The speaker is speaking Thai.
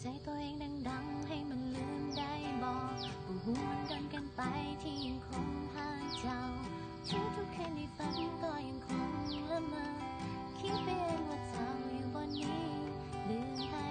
ใจตัวเองดังๆให้มันลืมได้บอกว่าหูมันดันกันไปที่ยังคงห่างเจ้าทุกคืนที่ฝันก็ยังคงละเมอคิดไปเองว่าเจ้าอยู่บนนี้ลืมให้